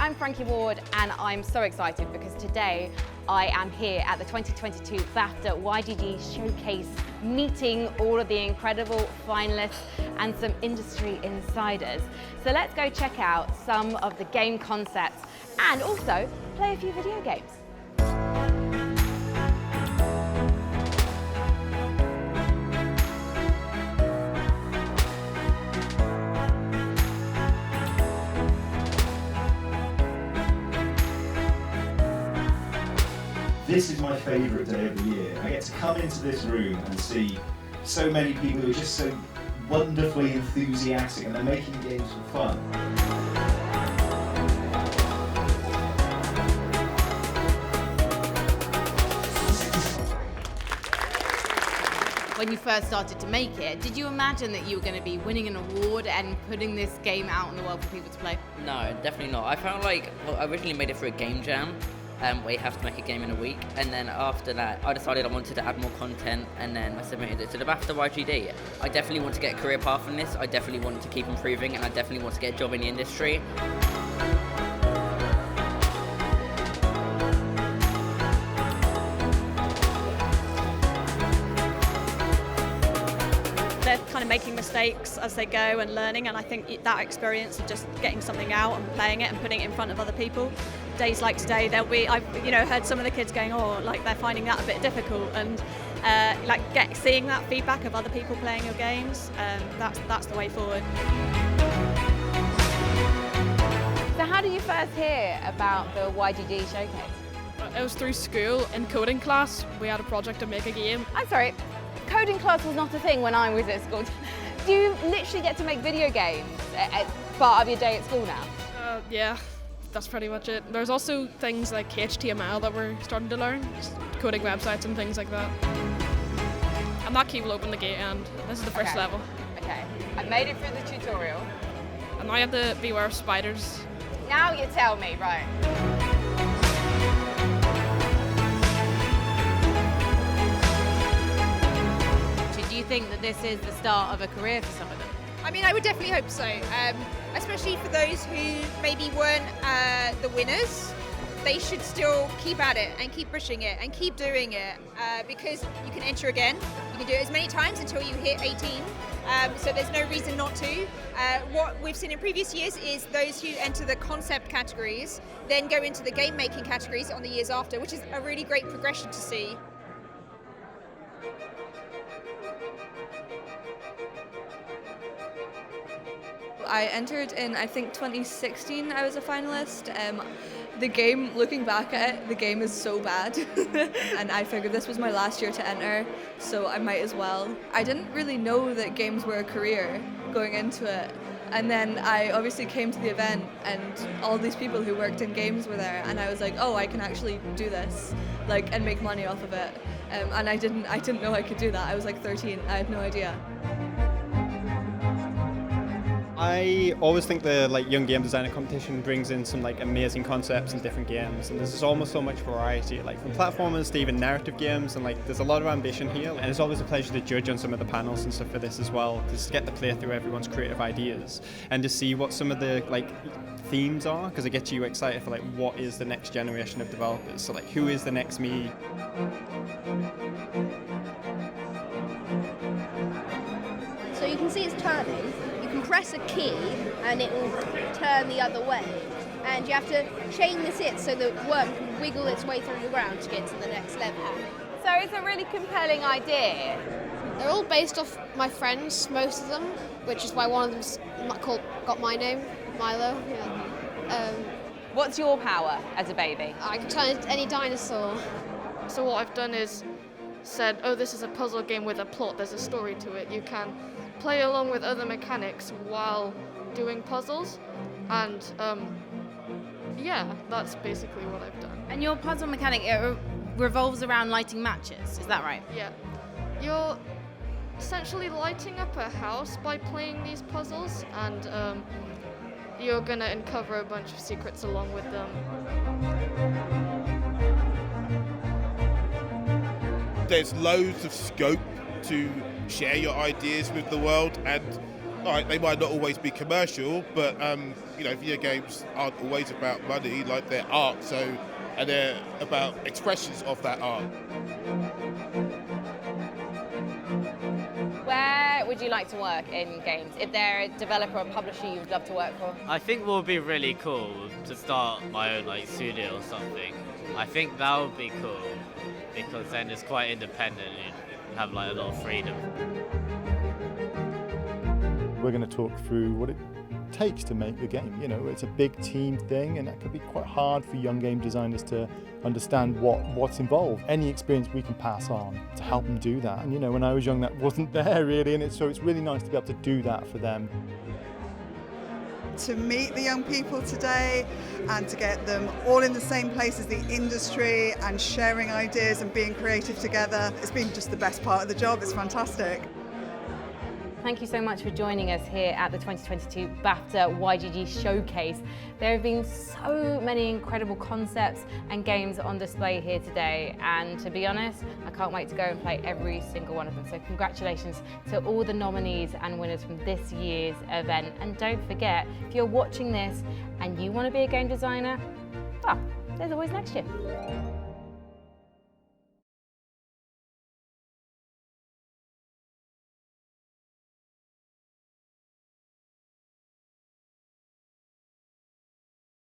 I'm Frankie Ward and I'm so excited because today I am here at the 2022 BAFTA YGG Showcase meeting all of the incredible finalists and some industry insiders. So let's go check out some of the game concepts and also play a few video games. This is my favourite day of the year. I get to come into this room and see so many people who are just so wonderfully enthusiastic and they're making games for fun. When you first started to make it, did you imagine that you were going to be winning an award and putting this game out in the world for people to play? No, definitely not. I found like, I originally made it for a game jam, where you have to make a game in a week, and then after that I decided I wanted to add more content, and then I submitted it to the BAFTA YGD. I definitely want to get a career path in this, I definitely want to keep improving, and I definitely want to get a job in the industry. They're kind of making mistakes as they go and learning, and I think that experience of just getting something out and playing it and putting it in front of other people, days like today, I've heard some of the kids going, oh, like they're finding that a bit difficult, and seeing that feedback of other people playing your games, that's the way forward. So how did you first hear about the YGG Showcase? It was through school. In coding class, we had a project to make a game. I'm sorry, coding class was not a thing when I was at school. Do you literally get to make video games as part of your day at school now? Yeah, that's pretty much it. There's also things like HTML that we're starting to learn, just coding websites and things like that. And that key will open the gate, and this is the first level. Okay, I made it through the tutorial. And now you have to beware of spiders. Now you tell me, right. Do you think that this is the start of a career for some of them? I mean, I would definitely hope so, especially for those who maybe weren't the winners. They should still keep at it and keep pushing it and keep doing it, because you can enter again. You can do it as many times until you hit 18, so there's no reason not to. What we've seen in previous years is those who enter the concept categories then go into the game making categories on the years after, which is a really great progression to see. I entered in, I think, 2016. I was a finalist. The game, looking back at it, the game is so bad. And I figured this was my last year to enter, so I might as well. I didn't really know that games were a career going into it. And then I obviously came to the event and all these people who worked in games were there, and I was like, oh, I can actually do this, like, and make money off of it. And I didn't know I could do that. I was like 13, I had no idea. I always think the young game designer competition brings in some amazing concepts and different games, and there's almost so much variety, from platformers to even narrative games, and there's a lot of ambition here, and it's always a pleasure to judge on some of the panels and stuff for this as well, to get to play through everyone's creative ideas and to see what some of the themes are, because it gets you excited for what is the next generation of developers, so who is the next me. So you can see it's turning. You can press a key and it will turn the other way. And you have to chain this in so the worm can wiggle its way through the ground to get to the next level. So it's a really compelling idea. They're all based off my friends, most of them, which is why one of them's got my name, Milo. Yeah. What's your power as a baby? I can turn into any dinosaur. So what I've done is said, oh, this is a puzzle game with a plot, there's a story to it. You can play along with other mechanics while doing puzzles, and yeah, that's basically what I've done. And your puzzle mechanic revolves around lighting matches, is that right? Yeah. You're essentially lighting up a house by playing these puzzles, and you're gonna uncover a bunch of secrets along with them. There's loads of scope to share your ideas with the world, and all right, they might not always be commercial, but video games aren't always about money, like they're art, and they're about expressions of that art. Where would you like to work in games? If they're a developer or publisher you would love to work for? I think what would be really cool to start my own studio or something. I think that would be cool because then it's quite independent and you have a lot of freedom. We're going to talk through what it takes to make the game. It's a big team thing, and that can be quite hard for young game designers to understand what's involved. Any experience we can pass on to help them do that. And when I was young, that wasn't there really, and so it's really nice to be able to do that for them. To meet the young people today and to get them all in the same place as the industry and sharing ideas and being creative together, it's been just the best part of the job. It's fantastic. Thank you so much for joining us here at the 2022 BAFTA YGG Showcase. There have been so many incredible concepts and games on display here today, and to be honest, I can't wait to go and play every single one of them. So congratulations to all the nominees and winners from this year's event. And don't forget, if you're watching this and you want to be a game designer, well, there's always next year.